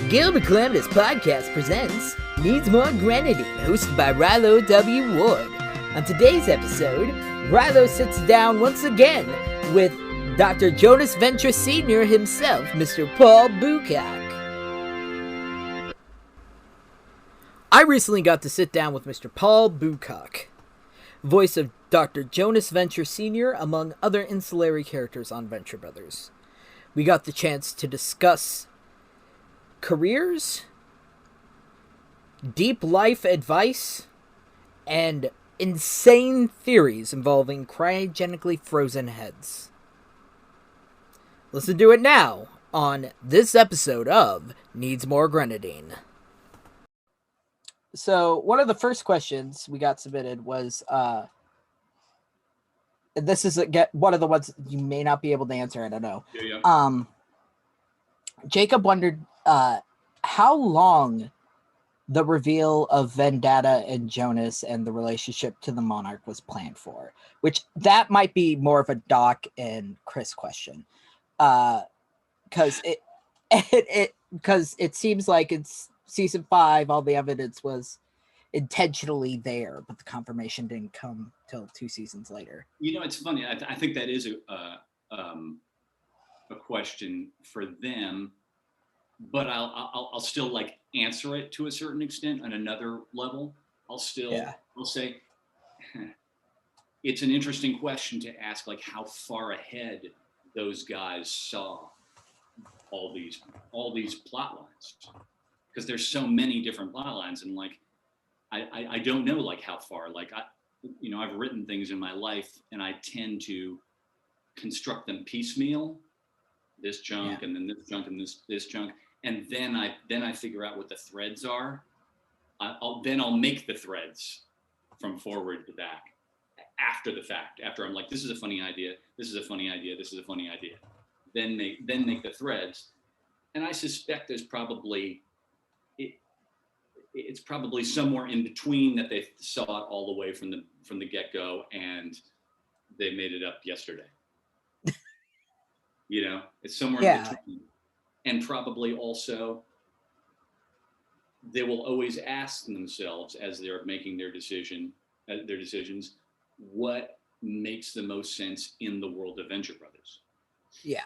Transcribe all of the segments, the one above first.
Calamitious Podcasts presents Needs More Grenadine, hosted by Rilo W. Ward. On today's episode, Rilo sits down once again with Dr. Jonas Venture Sr. himself, Mr. Paul Boocock. I recently got to sit down with Mr. Paul Boocock, voice of Dr. Jonas Venture Sr., among other ancillary characters on Venture Brothers. We got the chance to discuss careers, deep life advice, and insane theories involving cryogenically frozen heads. Listen to it now on this episode of Needs More Grenadine. So, one of the first questions we got submitted was, this is one of the ones you may not be able to answer, I don't know. Yeah. Jacob wondered how long the reveal of Vendetta and Jonas and the relationship to the Monarch was planned for, which that might be more of a Doc and Chris question. Because it seems like it's season 5, all the evidence was intentionally there, but the confirmation didn't come till 2 seasons later. You know, it's funny. I think that is a question for them, but I'll still like answer it to a certain extent on another level. I'll say it's an interesting question to ask, like how far ahead those guys saw all these plot lines, because there's so many different plot lines, and like I don't know like how far. Like I've written things in my life, and I tend to construct them piecemeal, this chunk and then this chunk and this chunk, and then I figure out what the threads are. I'll make the threads from forward to back after the fact. After I'm like, this is a funny idea, this is a funny idea, this is a funny idea. Then make the threads, and I suspect there's probably it's probably somewhere in between that they saw it all the way from the get-go, and they made it up yesterday. It's somewhere in between. And probably also they will always ask themselves as they're making their decisions, what makes the most sense in the world of Venture Brothers. Yeah.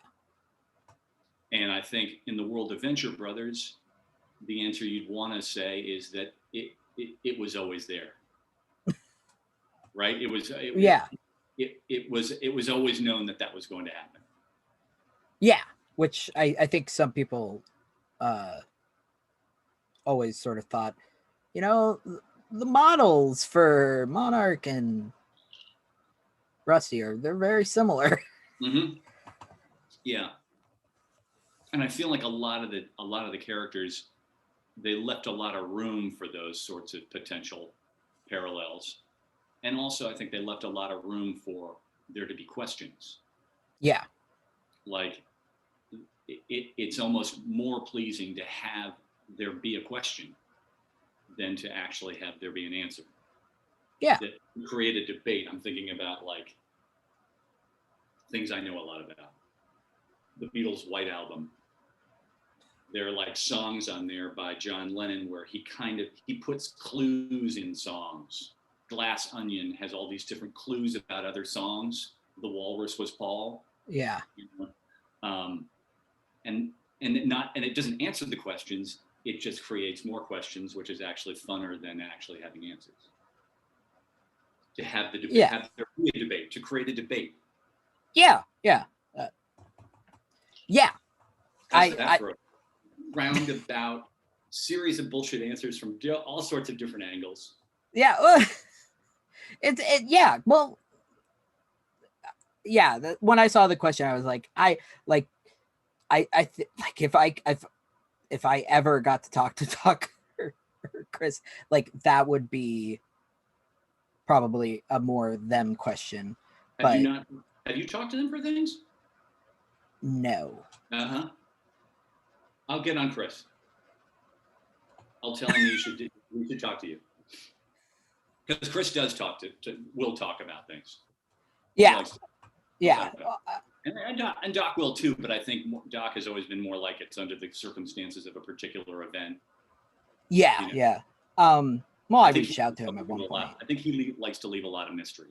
And I think in the world of Venture Brothers, the answer you'd want to say is that it was always there, right? It was always known that was going to happen. Yeah, which I think some people always sort of thought, the models for Monarch and Rusty they're very similar. Mm-hmm. Yeah, and I feel like a lot of the characters, they left a lot of room for those sorts of potential parallels. And also, I think they left a lot of room for there to be questions. Yeah. Like, it's almost more pleasing to have there be a question than to actually have there be an answer. Yeah. That create a debate. I'm thinking about, like, things I know a lot about. The Beatles' White Album. There are like songs on there by John Lennon where he puts clues in songs. Glass Onion has all these different clues about other songs. The Walrus was Paul. Yeah. And it doesn't answer the questions. It just creates more questions, which is actually funner than actually having answers. To have the debate, have there be a debate, to create a debate. Yeah. Yeah. Roundabout series of bullshit answers from all sorts of different angles. Yeah. When I saw the question, I was like, if I ever got to talk to Doc or Chris, like that would be probably a more them question. Have you talked to them for things? No. Uh-huh. I'll get on Chris. I'll tell him we should talk to you. Because Chris does will talk about things. Yeah. Yeah. And Doc will too, but I think Doc has always been more like it's under the circumstances of a particular event. Yeah, you know? Yeah. Well, I reached out to him at one point. I think he likes to leave a lot of mystery.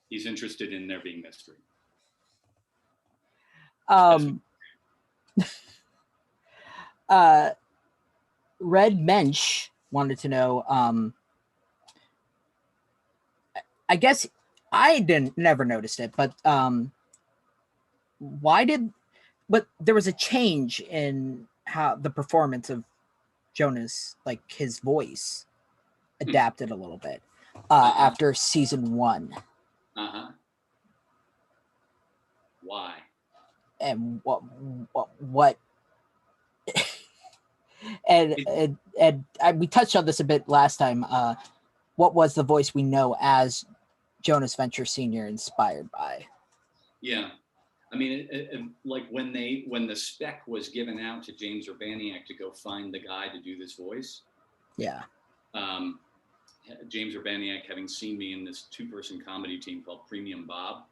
He's interested in there being mystery. Red Mensch wanted to know, I guess I never noticed it, but but there was a change in how the performance of Jonas, like his voice adapted a little bit after season 1. Why? And what and we touched on this a bit last time. What was the voice we know as Jonas Venture Sr. inspired by? Yeah, I mean, like when the spec was given out to James Urbaniak to go find the guy to do this voice. Yeah. James Urbaniak, having seen me in this 2-person comedy team called Premium Bob,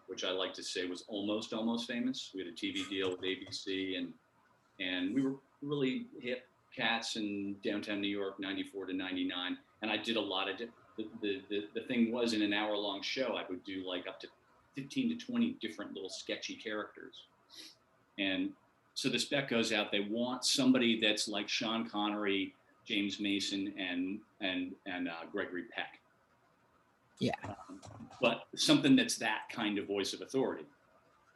which I like to say was almost famous. We had a TV deal with ABC, and we were really hip cats in downtown New York, 94 to 99. And I did a lot of the thing was, in an hour-long show, I would do like up to 15 to 20 different little sketchy characters. And so the spec goes out. They want somebody that's like Sean Connery, James Mason, and Gregory Peck. Yeah. But something that's that kind of voice of authority.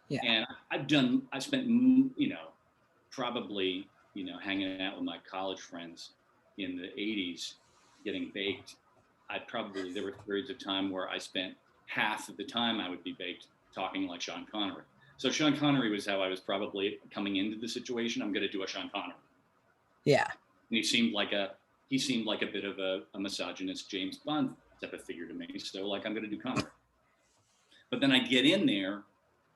Yeah. And I spent, probably, hanging out with my college friends in the 80s, getting baked. There were periods of time where I spent half of the time I would be baked talking like Sean Connery. So Sean Connery was how I was probably coming into the situation. I'm going to do a Sean Connery. Yeah. And he seemed like a bit of a misogynist James Bond type of figure to me. So like, I'm going to do Connery. But then I get in there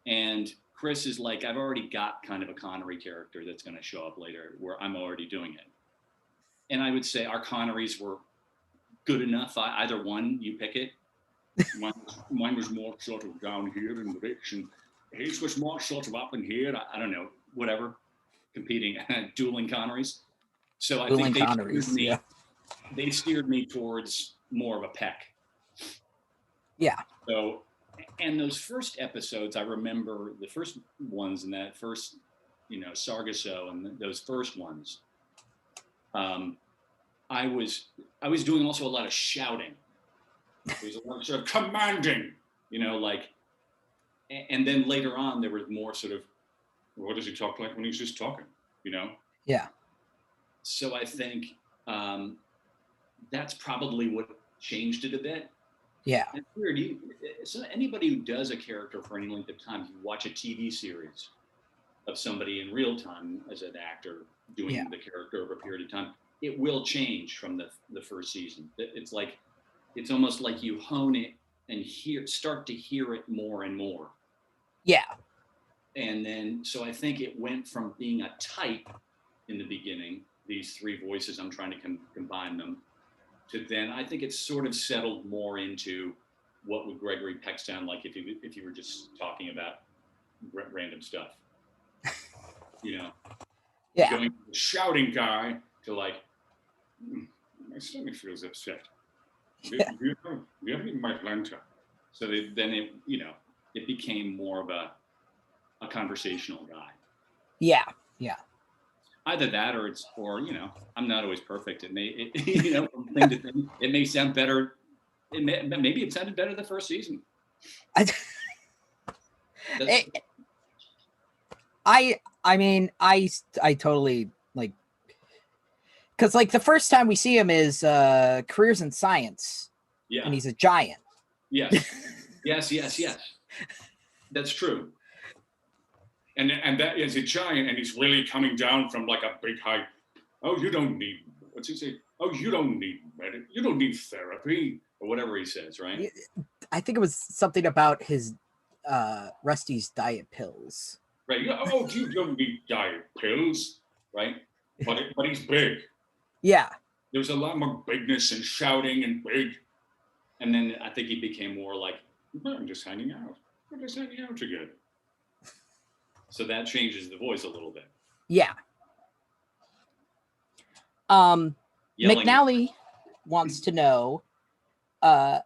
and Chris is like, I've already got kind of a Connery character that's going to show up later where I'm already doing it. And I would say our Connerys were good enough. Either one, you pick it. Mine was more sort of down here and rich, and his was more sort of up in here. I don't know, whatever, competing, dueling Connerys. So I think they steered me towards more of a Peck. Yeah. So, and those first episodes, I remember the first ones in that first, Sargasso and those first ones. I was doing also a lot of shouting. There was a lot of sort of commanding, and then later on there was more sort of, what does he talk like when he's just talking, Yeah. So I think that's probably what changed it a bit. Yeah. It's weird. So anybody who does a character for any length of time, you watch a TV series of somebody in real time as an actor doing the character over a period of time, it will change from the first season. It's almost like you hone it and start to hear it more and more. Yeah. And then, so I think it went from being a type in the beginning, these 3 voices, I'm trying to combine them, to then I think it's sort of settled more into what would Gregory Peck sound like if you were just talking about random stuff, Yeah. Going from the shouting guy to like, my stomach feels upset. Do you have any Michelangelo? So then it became more of a conversational guy. Yeah. Yeah. Either that or I'm not always perfect. From thing to thing, it may sound better. Maybe it sounded better the first season. I mean, I totally like, because like the first time we see him is Careers in Science. Yeah. And he's a giant. Yes. yes. That's true. And that is a giant, and he's really coming down from like a big height. Oh, you don't need, what's he say? Oh, you don't need you don't need therapy, or whatever he says, right? I think it was something about his Rusty's diet pills. Right. Oh, you don't need diet pills, right? But he's big. Yeah. There's a lot more bigness and shouting and big. And then I think he became more like, I'm just hanging out. we're just hanging out together. So that changes the voice a little bit. Yeah. McNally wants to know, have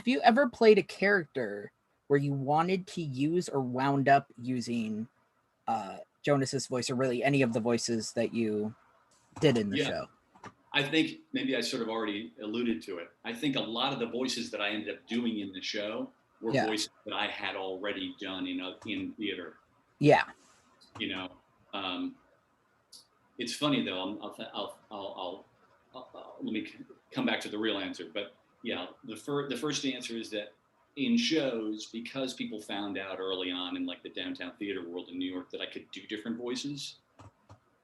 you ever played a character where you wanted to use or wound up using Jonas's voice, or really any of the voices that you did in the show? I think maybe I sort of already alluded to it. I think a lot of the voices that I ended up doing in the show were voices that I had already done in theater. Yeah. You know, it's funny though. I'll let me come back to the real answer. But yeah, the first answer is that in shows, because people found out early on in like the downtown theater world in New York that I could do different voices,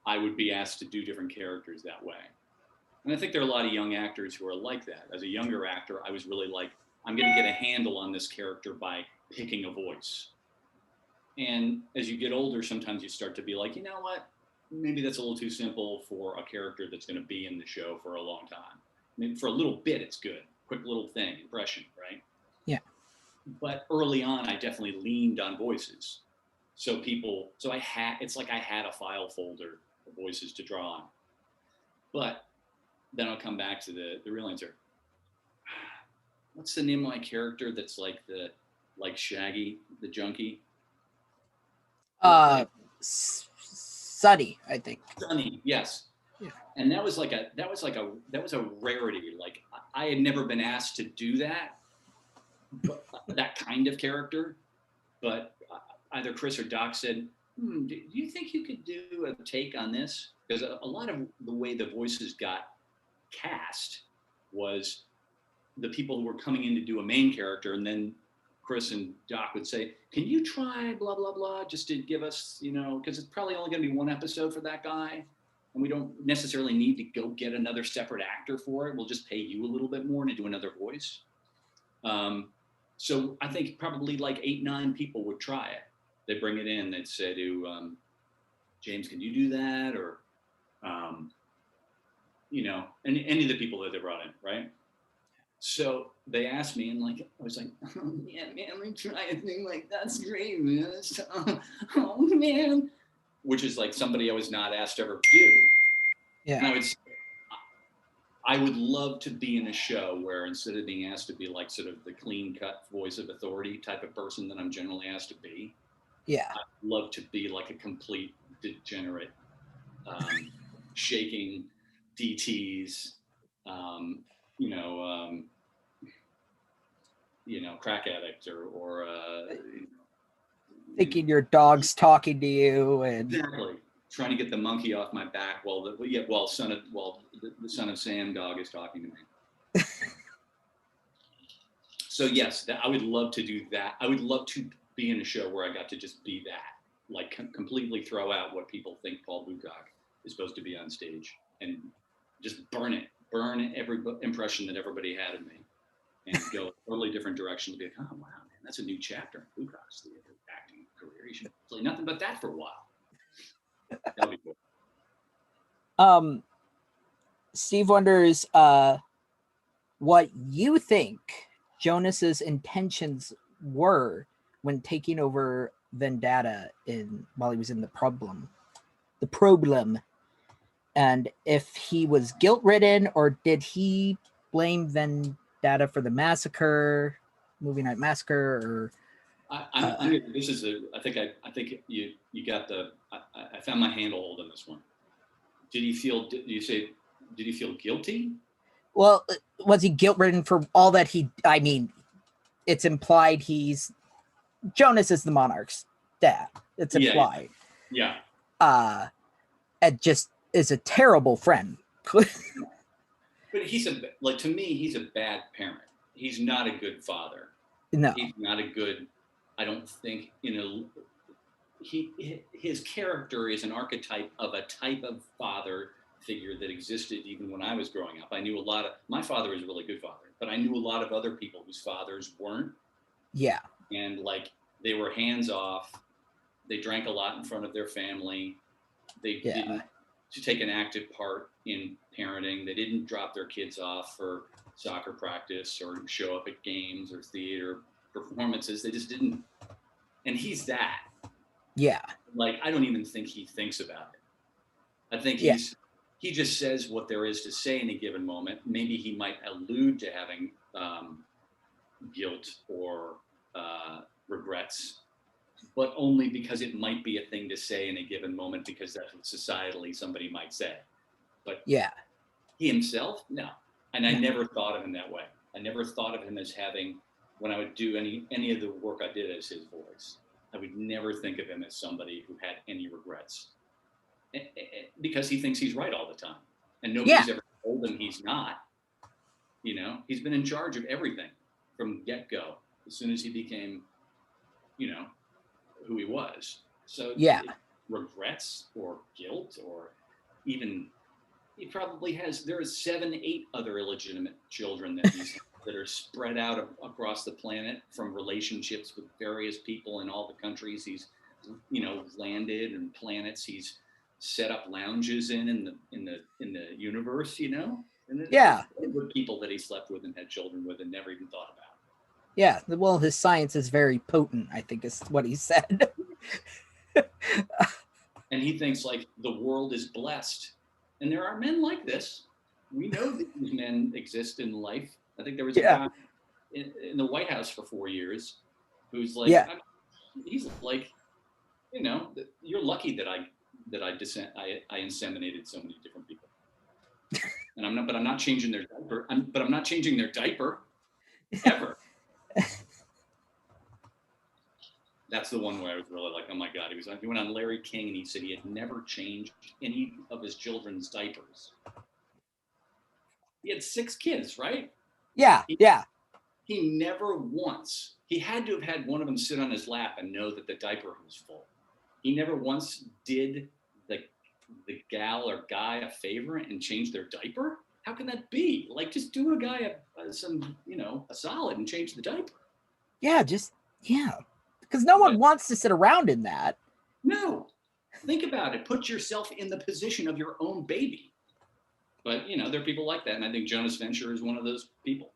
I would be asked to do different characters that way. And I think there are a lot of young actors who are like that. As a younger actor, I was really like, I'm going to get a handle on this character by picking a voice. And as you get older, sometimes you start to be like, you know what? Maybe that's a little too simple for a character that's going to be in the show for a long time. Maybe for a little bit, it's good. Quick little thing, impression, right? Yeah. But early on, I definitely leaned on voices. It's like I had a file folder of voices to draw on. But then I'll come back to the real answer. What's the name of my character that's like Shaggy, the junkie? Sunny, I think. Sunny, yes. Yeah. And that was a rarity. Like I had never been asked to do that, that kind of character. But either Chris or Doc said, do you think you could do a take on this? Because a lot of the way the voices got cast was the people who were coming in to do a main character, and then Chris and Doc would say, can you try blah, blah, blah, just to give us, because it's probably only going to be one episode for that guy, and we don't necessarily need to go get another separate actor for it. We'll just pay you a little bit more to do another voice. So I think probably like 8, 9 people would try it. They'd bring it in. They'd say to James, can you do that? Or, any of the people that they brought in, right? So they asked me, and I was like, oh, yeah, man, let me try a thing like that's great, man. Oh, man. Which is like somebody I was not asked to ever do. Yeah. And I would love to be in a show where instead of being asked to be like sort of the clean cut voice of authority type of person that I'm generally asked to be. Yeah. I'd love to be like a complete degenerate, shaking DTs, crack addict or thinking your dog's talking to you and exactly trying to get the monkey off my back while the son of Sam dog is talking to me. So yes, I would love to do that. I would love to be in a show where I got to just be that, like completely throw out what people think Paul Boocock is supposed to be on stage and just burn every impression that everybody had of me and go a totally different direction to be like, oh, wow, man, that's a new chapter in Boocock's theater acting career. You should play nothing but that for a while. That'll be cool. Steve wonders what you think Jonas's intentions were when taking over Vendetta while he was in the problem, and if he was guilt-ridden or did he blame Vendetta for the massacre, movie night massacre, or I think you got I found my handhold on this one. Did he feel guilty? Well, was he guilt-ridden for all that it's implied Jonas is the Monarch's dad. It's implied. Yeah. And just is a terrible friend. But to me, he's a bad parent. He's not a good father. No. He's not a good, I don't think, his character is an archetype of a type of father figure that existed even when I was growing up. I knew my father was a really good father, but I knew a lot of other people whose fathers weren't. Yeah. And they were hands off. They drank a lot in front of their family. They didn't take an active part in parenting. They didn't drop their kids off for soccer practice or show up at games or theater performances. They just didn't And he's that. Yeah. Like, I don't even think he thinks about it. I think he just says what there is to say in a given moment. Maybe he might allude to having guilt or regrets, but only because it might be a thing to say in a given moment, because that's what societally somebody might say. But he himself, no. And I never thought of him that way. I never thought of him as having, when I would do any of the work I did as his voice, I would never think of him as somebody who had any regrets, because he thinks he's right all the time, and nobody's ever told him he's not. You know, he's been in charge of everything from get-go, as soon as he became, you know, who he was. So regrets or guilt, or even, he probably has, there are 7, 8 other illegitimate children that he's that are spread out across the planet from relationships with various people in all the countries he's, you know, landed, and planets he's set up lounges in the universe, you know. And with people that he slept with and had children with and never even thought about. Yeah, well, his science is very potent, I think is what he said. And he thinks like the world is blessed. And there are men like this. We know that these men exist in life. I think there was a guy in the White House for 4 years who's like, he's like, you know, you're lucky that I inseminated so many different people. And I'm not changing their diaper. I'm not changing their diaper ever. That's the one where I was really like, oh my God. He went on Larry King and he said he had never changed any of his children's diapers. He had 6 kids, right? He never once, he had to have had one of them sit on his lap and know that the diaper was full. He never once did the gal or guy a favor and change their diaper. How can that be? Like, just do a guy a solid and change the diaper. Because no one wants to sit around in that. No. Think about it. Put yourself in the position of your own baby. But, you know, there are people like that. And I think Jonas Venture is one of those people.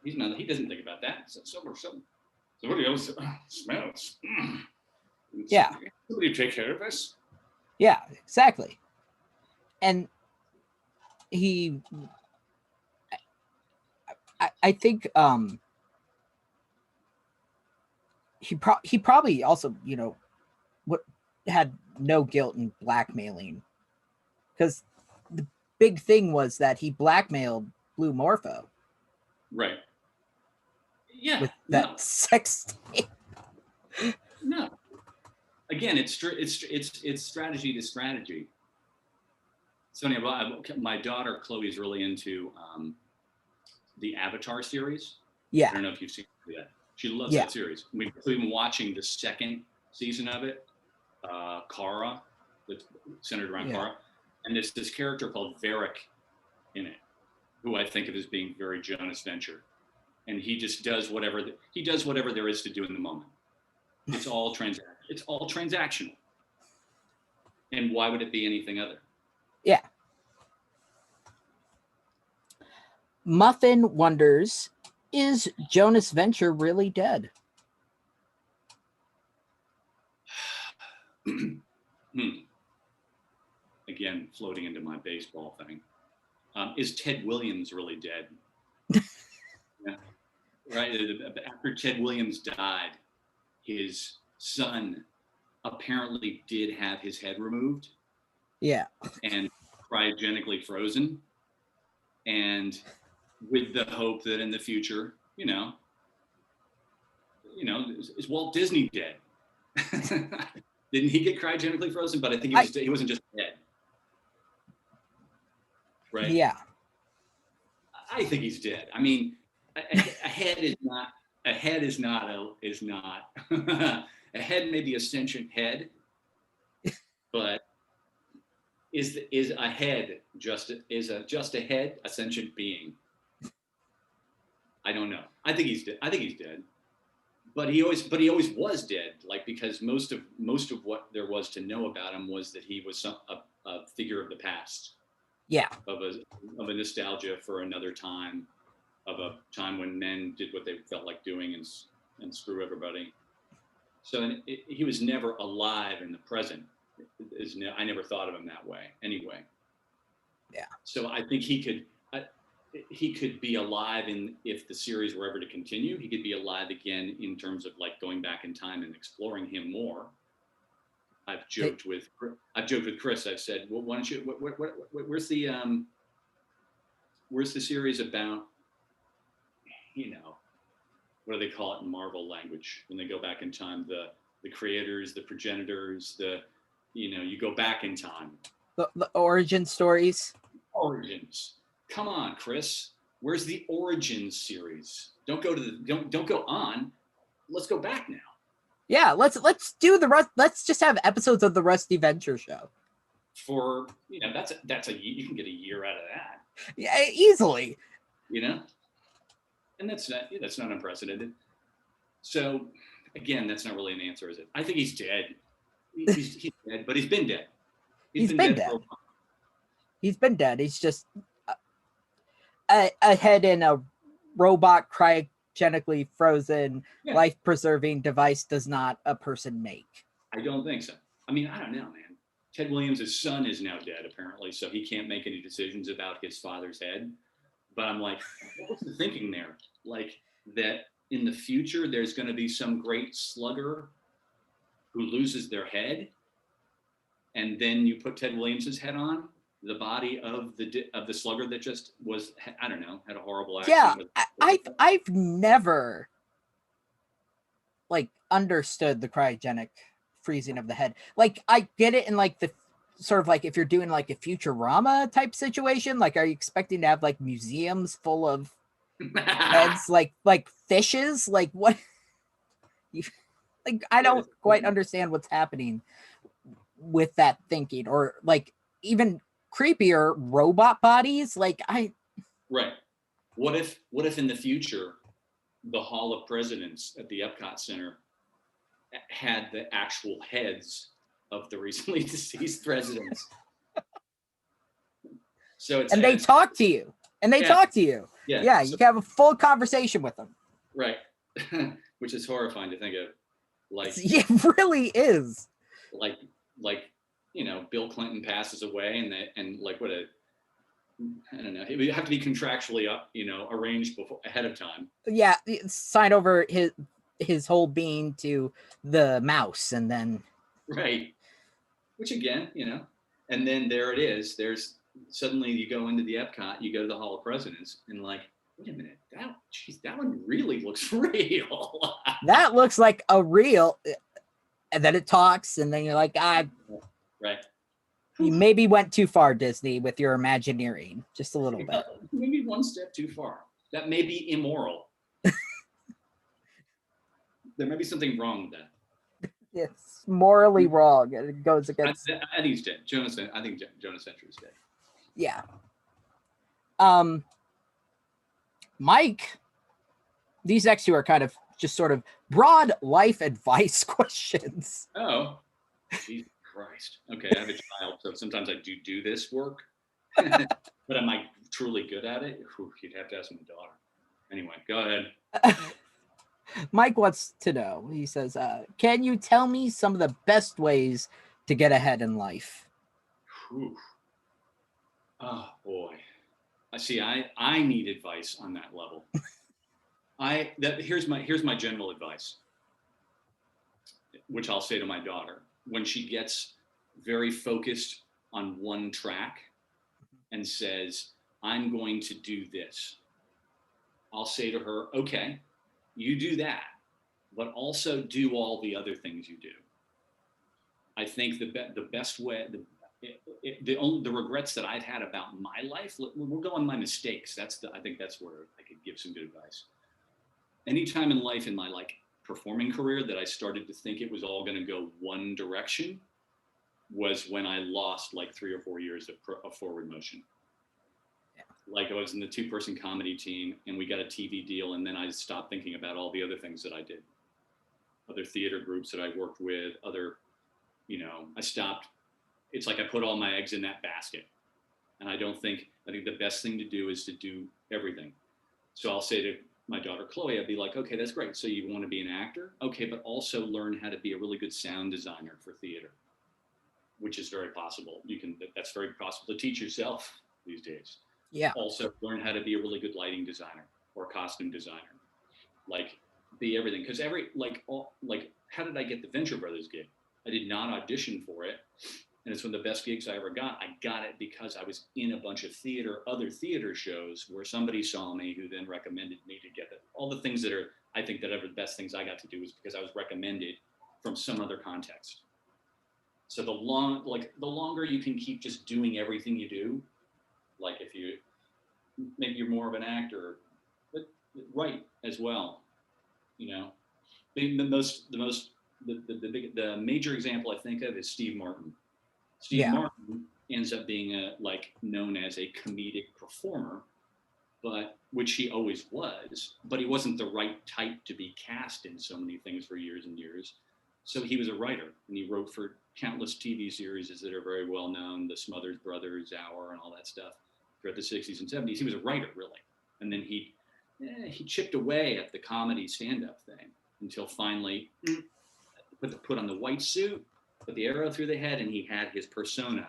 He doesn't think about that. Somebody else smells. Somebody take care of us. Yeah, exactly. And I think he probably also, you know, had no guilt in blackmailing, because the big thing was that he blackmailed Blue Morpho. Right. Yeah. With that sex tape. No. Again, it's strategy to strategy. It's funny. My daughter Chloe's really into the Avatar series. Yeah. I don't know if you've seen that. She loves that series. We've been watching the 2nd season of it. Kara, that's centered around Kara, and there's this character called Varric in it, who I think of as being very Jonas Venture, and he just does whatever there is to do in the moment. It's all transactional, and why would it be anything other? Yeah. Muffin wonders, is Jonas Venture really dead? Again, floating into my baseball thing. Is Ted Williams really dead? Yeah. Right. After Ted Williams died, his son apparently did have his head removed. Yeah. And cryogenically frozen. And with the hope that in the future, you know, is Walt Disney dead? Didn't he get cryogenically frozen? But I think he wasn't just dead. Right? Yeah. I think he's dead. I mean, a head is not a head may be a sentient head, but is a head just a head a sentient being? I don't know. I think he's dead. But he always was dead, like, because most of what there was to know about him was that he was a figure of the past. Yeah. Of a nostalgia for another time, of a time when men did what they felt like doing and screw everybody. So he was never alive in the present. I never thought of him that way anyway. Yeah. So I think he could be alive if the series were ever to continue. He could be alive again in terms of like going back in time and exploring him more. I've joked with Chris. I've said, well, why don't you? Where's the series about? You know, what do they call it in Marvel language when they go back in time? The creators, the progenitors, you go back in time. The origin stories. Origins. Come on, Chris. Where's the Origins series? Don't go on. Let's go back now. Yeah, let's do the rest. Let's just have episodes of the Rusty Venture Show. For that's you can get a year out of that. Yeah, easily. And that's not unprecedented. So again, that's not really an answer, is it? I think he's dead. He's dead, but he's been dead. He's been dead. He's been dead. He's just a head in a robot cryogenically frozen, life-preserving device does not a person make. I don't think so. I mean, I don't know, man. Ted Williams' son is now dead, apparently, so he can't make any decisions about his father's head. But I'm like, what was the thinking there? Like, that in the future, there's going to be some great slugger who loses their head, and then you put Ted Williams' head on the body of the slugger that just was, I don't know, had a horrible accident. Yeah, I've never like understood the cryogenic freezing of the head. Like, I get it in like the sort of like if you're doing like a Futurama type situation, like are you expecting to have like museums full of heads like fishes? Like what? Like I don't quite understand what's happening with that thinking, or like even creepier robot bodies. Like right. What if in the future the Hall of Presidents at the Epcot Center had the actual heads of the recently deceased presidents? So it's they talk to you. Yeah, you can have a full conversation with them. Right. Which is horrifying to think of. Like, it really is. Like Bill Clinton passes away, and like I don't know. It would have to be contractually arranged ahead of time. Yeah, sign over his whole being to the mouse, and then right. Which again, and then there it is. There's suddenly you go into the Epcot, you go to the Hall of Presidents, and like, wait a minute, that one really looks real. That looks like a real, and then it talks, and then you're like, right. You maybe went too far, Disney, with your Imagineering, just a little bit. Maybe one step too far. That may be immoral. There may be something wrong with that. It's morally wrong. It goes against. I think he's dead. I think Jonas Venture is dead. Yeah. Mike, these next two are kind of just sort of broad life advice questions. Oh, Jesus Christ. Okay, I have a child, so sometimes I do this work. But am I truly good at it? You'd have to ask my daughter. Anyway, go ahead. Mike wants to know, he says, can you tell me some of the best ways to get ahead in life? Whew. Oh, boy. I see. I need advice on that level. Here's my general advice, which I'll say to my daughter when she gets very focused on one track and says, I'm going to do this. I'll say to her, okay, you do that, but also do all the other things you do. I think the best way, the regrets that I've had about my life, we'll go on my mistakes. I think that's where I could give some good advice. Anytime in life in my performing career that I started to think it was all going to go one direction was when I lost 3 or 4 years of forward motion. Yeah. I was in the 2-person comedy team and we got a TV deal, and then I stopped thinking about all the other things that I did. Other theater groups that I worked with, I stopped. It's like I put all my eggs in that basket. And I think the best thing to do is to do everything. So I'll say to my daughter Chloe, I'd be like, okay, that's great. So you want to be an actor? Okay, but also learn how to be a really good sound designer for theater, which is very possible. That's very possible to teach yourself these days. Yeah. Also learn how to be a really good lighting designer or costume designer. Like, be everything. Because how did I get the Venture Brothers gig? I did not audition for it. And it's one of the best gigs I ever got. I got it because I was in a bunch of other theater shows where somebody saw me who then recommended me to get it. All the things that I think that are the best things I got to do is because I was recommended from some other context. So the longer you can keep just doing everything you do, like if maybe you're more of an actor, but write as well, The major example I think of is Steve Martin. Steve Martin ends up being known as a comedic performer, but which he always was, but he wasn't the right type to be cast in so many things for years and years. So he was a writer, and he wrote for countless TV series that are very well known, the Smothers Brothers, Hour, and all that stuff throughout the 60s and 70s. He was a writer, really. And then he chipped away at the comedy stand-up thing until finally put on the white suit, put the arrow through the head, and he had his persona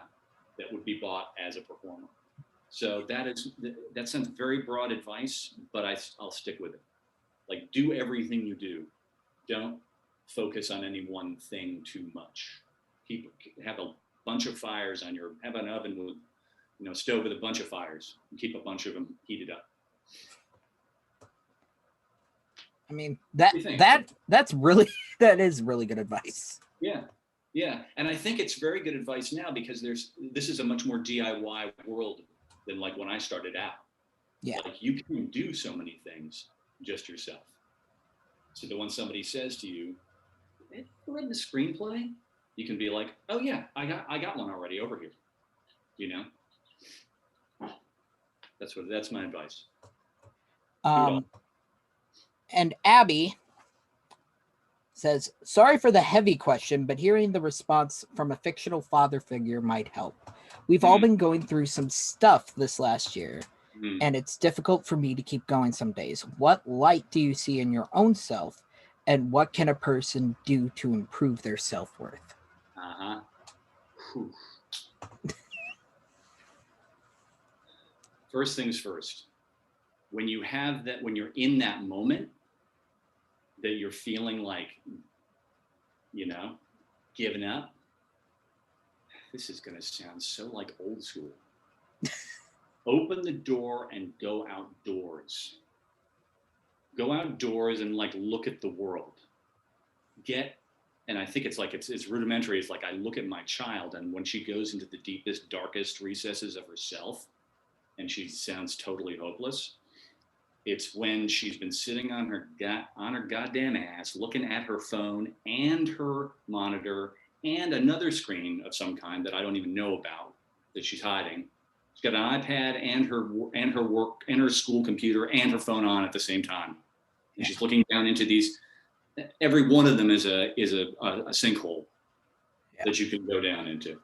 that would be bought as a performer. So that sounds very broad advice, but I'll stick with it. Like, do everything you do. Don't focus on any one thing too much. Have a bunch of fires have an oven with, stove with a bunch of fires, and keep a bunch of them heated up. I mean, that is really good advice. Yeah. And I think it's very good advice now because this is a much more DIY world than like when I started out. Yeah. Like, you can do so many things just yourself. So that when somebody says to you, "Hey, you read the screenplay?" You can be like, "Oh yeah, I got one already over here." That's my advice. And Abby says, sorry for the heavy question, but hearing the response from a fictional father figure might help. We've all been going through some stuff this last year, and it's difficult for me to keep going some days. What light do you see in your own self, and what can a person do to improve their self-worth? First things first. When you're in that moment that you're feeling like, giving up, this is going to sound so like old school. Open the door and go outdoors. Go outdoors and look at the world. And I think it's rudimentary. It's like I look at my child, and when she goes into the deepest, darkest recesses of herself, and she sounds totally hopeless, it's when she's been sitting on her goddamn ass, looking at her phone and her monitor and another screen of some kind that I don't even know about that she's hiding. She's got an iPad and her work and her school computer and her phone on at the same time, and she's looking down into these. Every one of them is a sinkhole that you can go down into.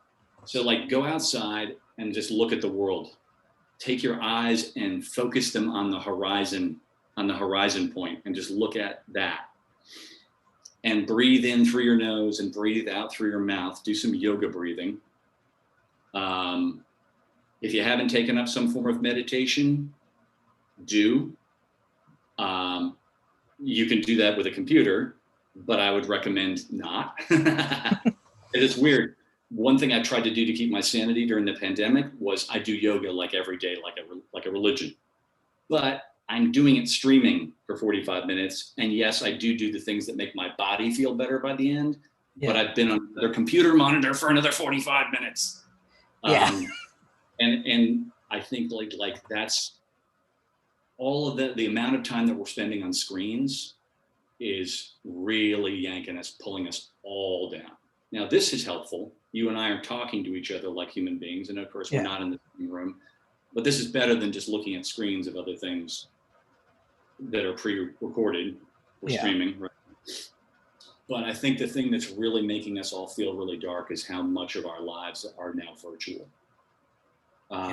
So go outside and just look at the world. Take your eyes and focus them on the horizon point, and just look at that. And breathe in through your nose and breathe out through your mouth. Do some yoga breathing. If you haven't taken up some form of meditation, do. You can do that with a computer, but I would recommend not. It is weird. One thing I tried to do to keep my sanity during the pandemic was I do yoga every day, like a religion. But I'm doing it streaming for 45 minutes. And yes, I do the things that make my body feel better by the end. Yeah. But I've been on their computer monitor for another 45 minutes. Yeah. And I think that's all of the amount of time that we're spending on screens is really yanking us, pulling us all down. Now, this is helpful. You and I are talking to each other like human beings. And of course, we're not in the same room. But this is better than just looking at screens of other things that are pre-recorded or streaming. Right? But I think the thing that's really making us all feel really dark is how much of our lives are now virtual.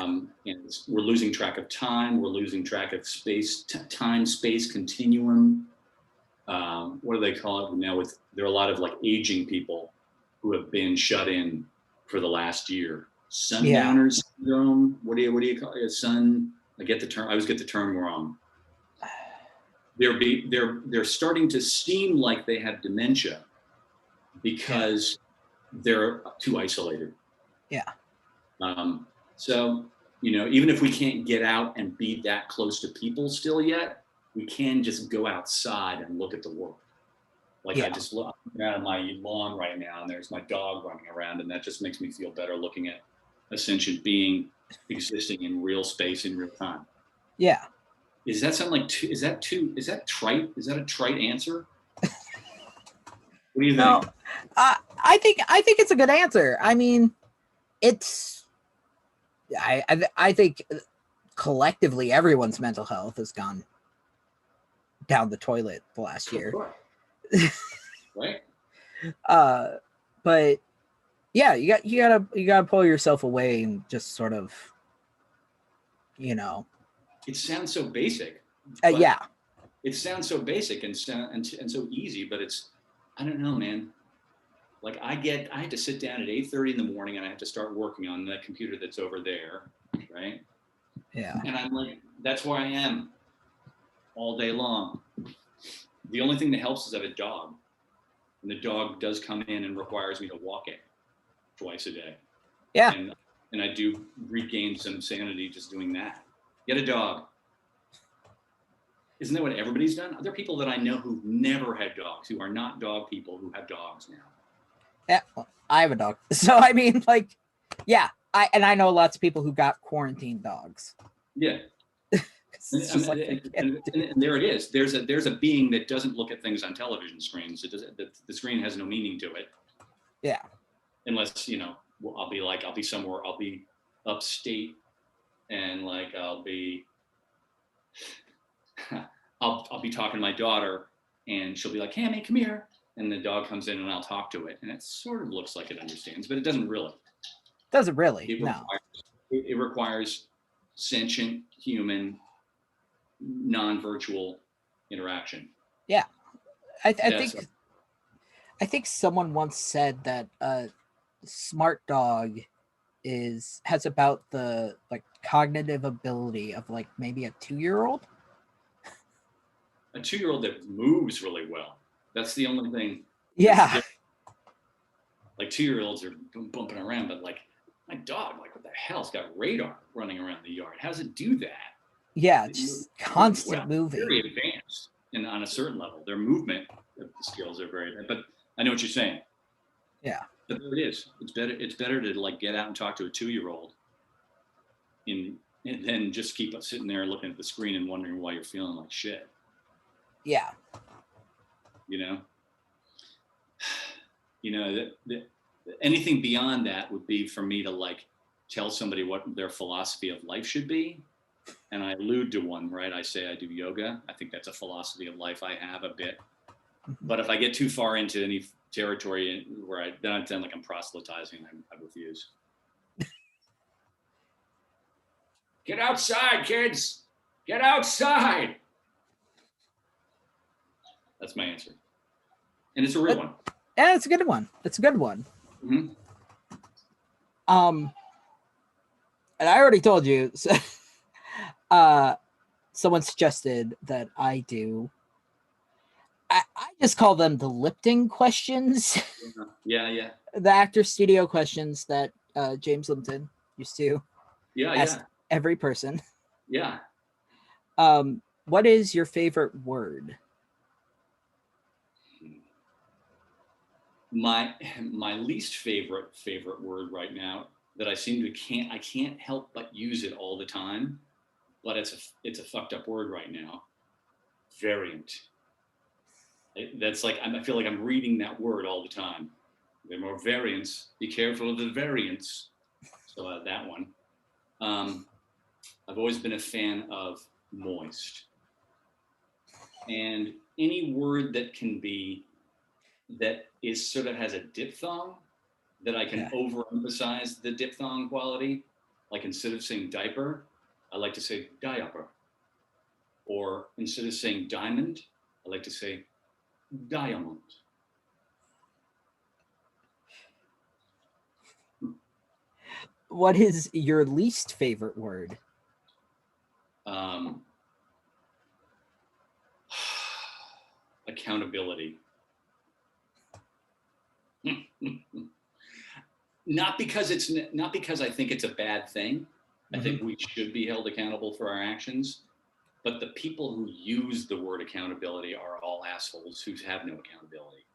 And we're losing track of time. We're losing track of space, time, space continuum. What do they call it now? There are a lot of like aging people who have been shut in for the last year. Sundowners syndrome. What do you call it? I get the term. I always get the term wrong. They're starting to seem like they have dementia because they're too isolated. Yeah. So, even if we can't get out and be that close to people still yet, we can just go outside and look at the world. Like I just look out at my lawn right now and there's my dog running around, and that just makes me feel better looking at a sentient being existing in real space in real time. Yeah. Is that something like is that trite? Is that a trite answer? What do you think? No, I think it's a good answer. I mean, I think collectively everyone's mental health has gone down the toilet the last year. Right. But yeah, you gotta pull yourself away and just sort of, It sounds so basic. Yeah. It sounds so basic and so easy, but I don't know, man. Like I had to sit down at 8:30 in the morning and I have to start working on that computer that's over there, right? Yeah. And I'm like, that's where I am all day long. The only thing that helps is I have a dog. And the dog does come in and requires me to walk it twice a day. Yeah. And I do regain some sanity just doing that. Get a dog. Isn't that what everybody's done? There are people that I know who've never had dogs, who are not dog people, who have dogs now. Yeah, well, I have a dog. So, I mean, like, yeah. I know lots of people who got quarantine dogs. Yeah. And there it is. There's a being that doesn't look at things on television screens. The screen has no meaning to it. Yeah. Unless, I'll be somewhere, I'll be upstate and like I'll be talking to my daughter and she'll be like, "Hammy, come here." And the dog comes in and I'll talk to it. And it sort of looks like it understands, but it doesn't really. It requires sentient human non-virtual interaction. Yeah. I think someone once said that a smart dog has about the like cognitive ability of like maybe a 2-year-old. A 2-year-old that moves really well. That's the only thing. Yeah. Like 2-year-olds are bumping around, but like my dog, like what the hell? It's got radar running around the yard. How does it do that? Yeah, it's just constant moving. Very advanced, and on a certain level, their movement skills are very advanced. But I know what you're saying. Yeah. But there it is. It's better to like get out and talk to a 2-year-old, and then just keep sitting there looking at the screen and wondering why you're feeling like shit. Yeah. Anything beyond that would be for me to like tell somebody what their philosophy of life should be. And I allude to one, right? I say I do yoga. I think that's a philosophy of life I have a bit. But if I get too far into any territory where then I sound like I'm proselytizing, I refuse. Get outside, kids. Get outside. That's my answer. And it's a real one. Yeah, it's a good one. Mm-hmm. And I already told you, someone suggested that I do. I just call them the Lipton questions. Yeah. The actor studio questions that James Lipton used to ask every person. Yeah. What is your favorite word? My least favorite word right now that I can't help but use it all the time, but it's a fucked up word right now. Variant. That's like I feel like I'm reading that word all the time. There are more variants. Be careful of the variants. So that one. I've always been a fan of moist, and any word that is sort of has a diphthong, that I can overemphasize the diphthong quality. Like instead of saying diaper, I like to say diaper. Or instead of saying diamond, I like to say diamond. What is your least favorite word? Accountability. Not because I think it's a bad thing. I think we should be held accountable for our actions, but the people who use the word accountability are all assholes who have no accountability.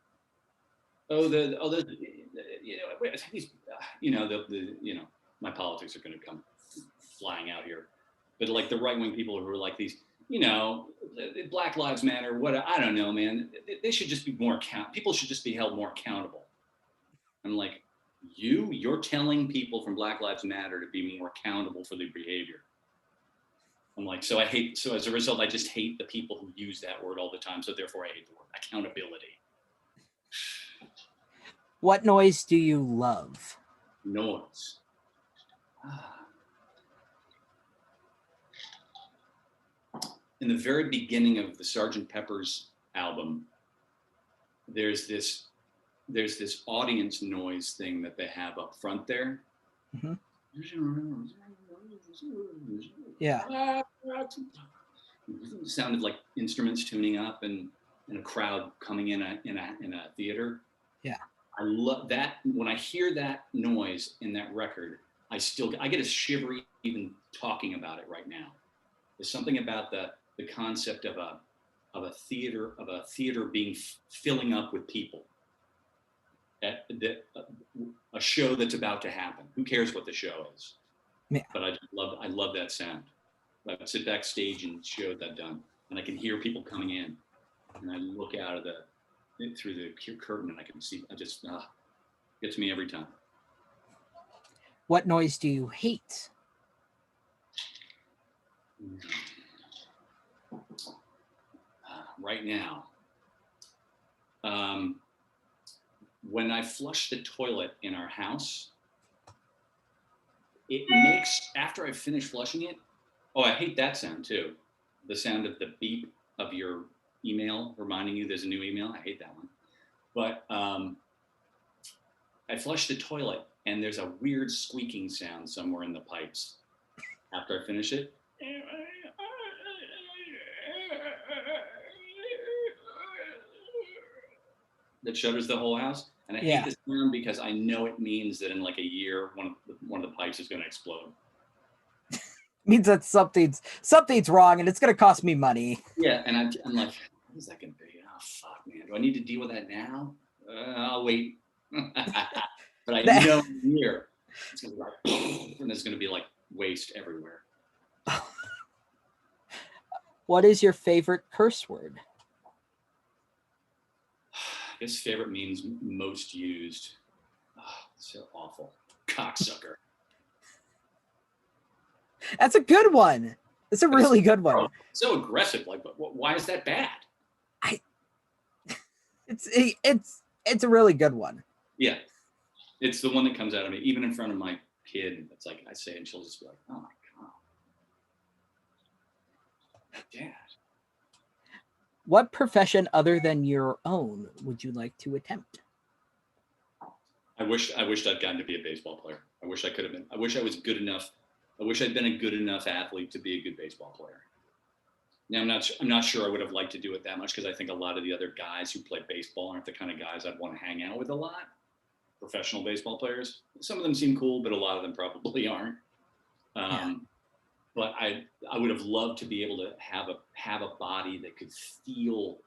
My politics are going to come flying out here, but like the right-wing people who are like these, Black Lives Matter, I don't know, man. They should just be more people should just be held more accountable. I'm like, you're telling people from Black Lives Matter to be more accountable for their behavior. I'm like, so as a result, I just hate the people who use that word all the time. So therefore I hate the word accountability. What noise do you love? Noise. In the very beginning of the Sgt. Pepper's album, there's this audience noise thing that they have up front there. Mm-hmm. Yeah. It sounded like instruments tuning up and a crowd coming in a theater. Yeah. I love that. When I hear that noise in that record, I get a shiver even talking about it right now. There's something about the concept of a theater being filling up with people. A show that's about to happen. Who cares what the show is? Yeah. But I love that sound. I sit backstage in shows I've done, and I can hear people coming in, and I look out through the curtain, and I can see. Gets me every time. What noise do you hate? Right now, when I flush the toilet in our house, it makes, after I finish flushing it, I hate that sound too. The sound of the beep of your email reminding you there's a new email. I hate that one. But I flush the toilet and there's a weird squeaking sound somewhere in the pipes after I finish it. That shudders the whole house. And I hate this sound because I know it means that in like a year, one of the pipes is going to explode. Means that something's wrong and it's going to cost me money. Yeah, and I'm like, what is that going to be? Oh, fuck, man. Do I need to deal with that now? I'll wait. But I know in a year, it's going to be like, and there's going to be like waste everywhere. What is your favorite curse word? His favorite means most used. Oh, so awful. Cocksucker. That's a good one. It's a really good one. So aggressive. Like, why is that bad? It's a really good one. Yeah. It's the one that comes out of me, even in front of my kid. It's like I say it and she'll just be like, oh my God. Dad. What profession other than your own would you like to attempt? I wish I'd gotten to be a baseball player. I wish I could have been. I wish I was good enough. I wish I'd been a good enough athlete to be a good baseball player. Now I'm not sure I would have liked to do it that much because I think a lot of the other guys who play baseball aren't the kind of guys I'd want to hang out with a lot. Professional baseball players. Some of them seem cool, but a lot of them probably aren't. But I would have loved to be able to have a body that could feel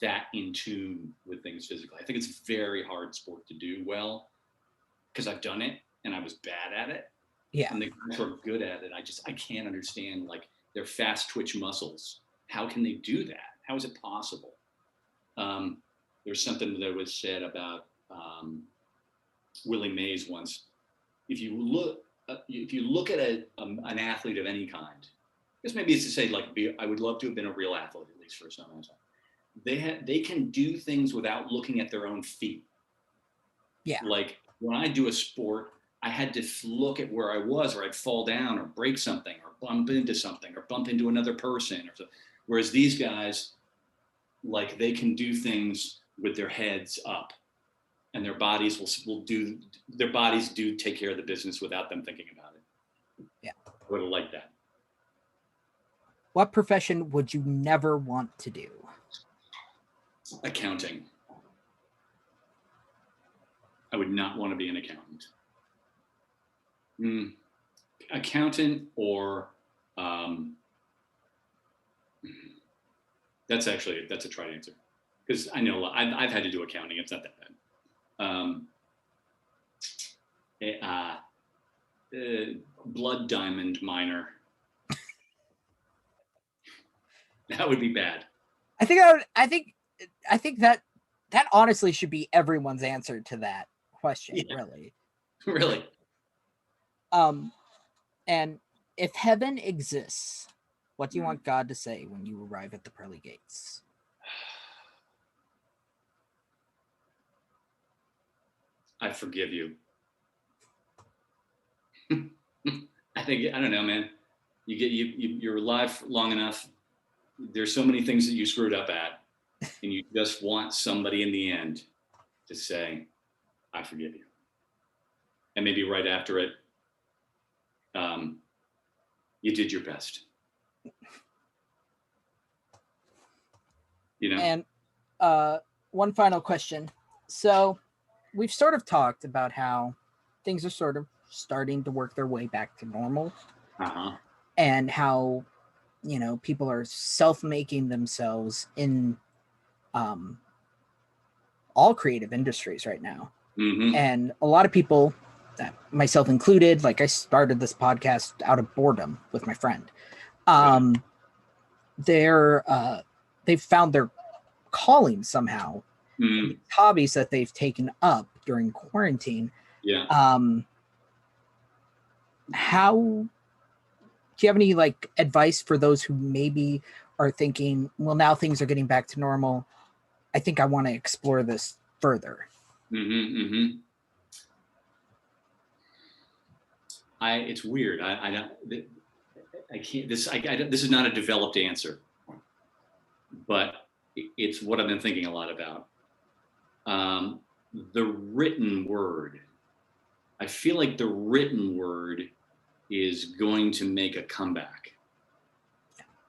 that in tune with things physically. I think it's a very hard sport to do well because I've done it and I was bad at it. Yeah. And the guys who are good at it, I can't understand like their fast twitch muscles. How can they do that? How is it possible? There's something that was said about Willie Mays once. If you look at an athlete of any kind, I guess maybe it's to say like I would love to have been a real athlete at least for some time. They can do things without looking at their own feet. Yeah. Like when I do a sport, I had to look at where I was, or I'd fall down or break something or bump into something or bump into another person. Whereas these guys, like, they can do things with their heads up, and their bodies do take care of the business without them thinking about it. Yeah. I would have liked that. What profession would you never want to do? Accounting. I would not want to be an accountant. Accountant or that's a tried answer, because I know I've had to do accounting. It's not that bad. Blood diamond miner. That would be bad. I think that honestly should be everyone's answer to that question. Yeah. Really. And if heaven exists, what do you want God to say when you arrive at the pearly gates? I forgive you. I don't know, man. You're alive long enough. There's so many things that you screwed up at, and you just want somebody in the end to say, I forgive you. And maybe right after it, you did your best. You know? And one final question. So we've sort of talked about how things are sort of starting to work their way back to normal. And how, people are self-making themselves in all creative industries right now. Mm-hmm. And a lot of people, myself included, like, I started this podcast out of boredom with my friend. They've found their calling somehow. Hobbies that they've taken up during quarantine. Yeah. How do you have any advice for those who maybe are thinking, well, now things are getting back to normal, I think I want to explore this further? It's weird. I can't. This is not a developed answer, but it's what I've been thinking a lot about. The written word. I feel like the written word is going to make a comeback.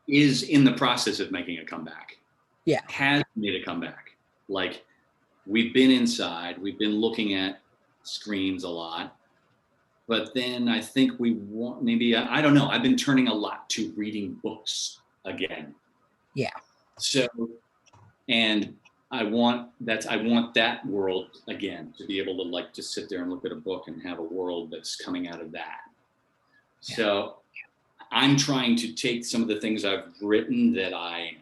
Is in the process of making a comeback. Yeah. Has made a comeback. Like, we've been inside, we've been looking at screens a lot, but then I think we want, maybe, I don't know, I've been turning a lot to reading books again. Yeah. So, and I want that world again, to be able to just sit there and look at a book and have a world that's coming out of that. Yeah. So I'm trying to take some of the things I've written that I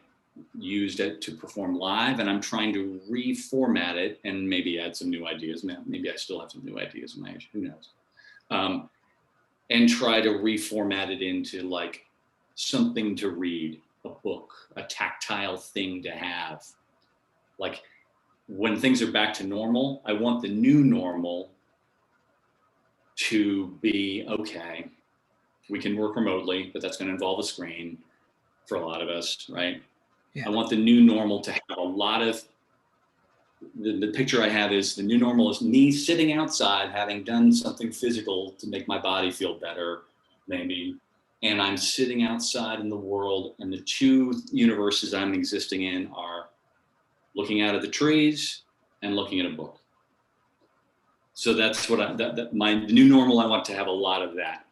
used it to perform live, and I'm trying to reformat it and maybe add some new ideas. Maybe I still have some new ideas in my age, who knows? And try to reformat it into something to read, a book, a tactile thing to have. Like, when things are back to normal, I want the new normal to be, okay, we can work remotely, but that's going to involve a screen for a lot of us, right? Yeah. I want the new normal to have a lot of, the picture I have is the new normal is me sitting outside, having done something physical to make my body feel better, maybe. And I'm sitting outside in the world, and the two universes I'm existing in are looking out at the trees and looking at a book. So that's what the new normal, I want to have a lot of that,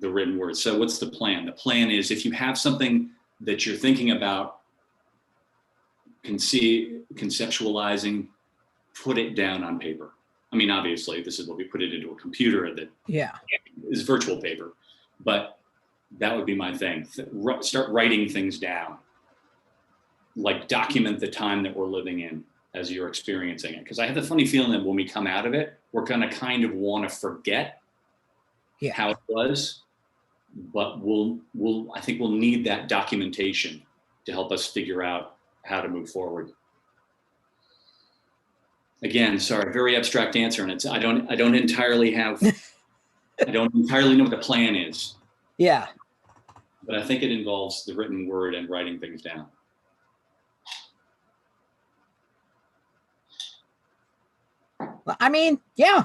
the written word. So what's the plan? The plan is, if you have something that you're thinking about conceptualizing, put it down on paper. I mean, obviously, this is what we put it into a computer that is virtual paper, but that would be my thing. Start writing things down. Document the time that we're living in as you're experiencing it. Because I have the funny feeling that when we come out of it, we're going to kind of want to forget how it was, but I think we'll need that documentation to help us figure out how to move forward. Again, sorry, very abstract answer, and I don't entirely have I don't entirely know what the plan is. Yeah. But I think it involves the written word and writing things down. I mean, yeah.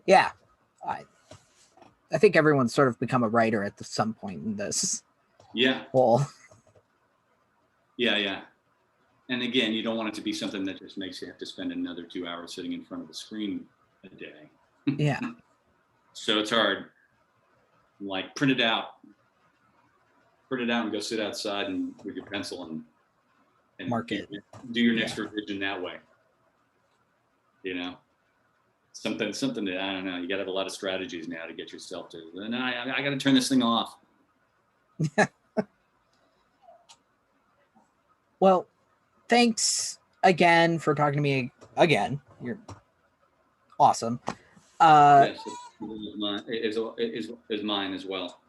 Yeah. I think everyone's sort of become a writer at some point in this. Yeah. Whole. Yeah. And again, you don't want it to be something that just makes you have to spend another 2 hours sitting in front of a screen a day. Yeah. So it's hard. Like print it out and go sit outside and with your pencil and mark it. Do your next revision that way. Something that, I don't know, you got to have a lot of strategies now to get yourself to, and I got to turn this thing off. Well, thanks again for talking to me again. You're awesome. Yes, is mine as well.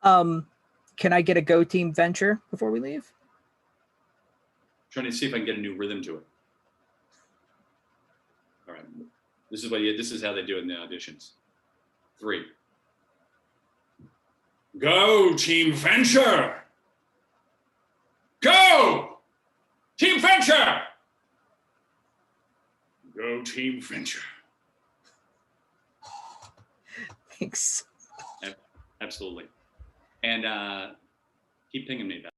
Can I get a Go Team Venture before we leave? Trying to see if I can get a new rhythm to it. All right. This is how they do it in the auditions. 3. Go Team Venture! Go! Team Venture! Go Team Venture. Thanks. Absolutely. And keep pinging me back.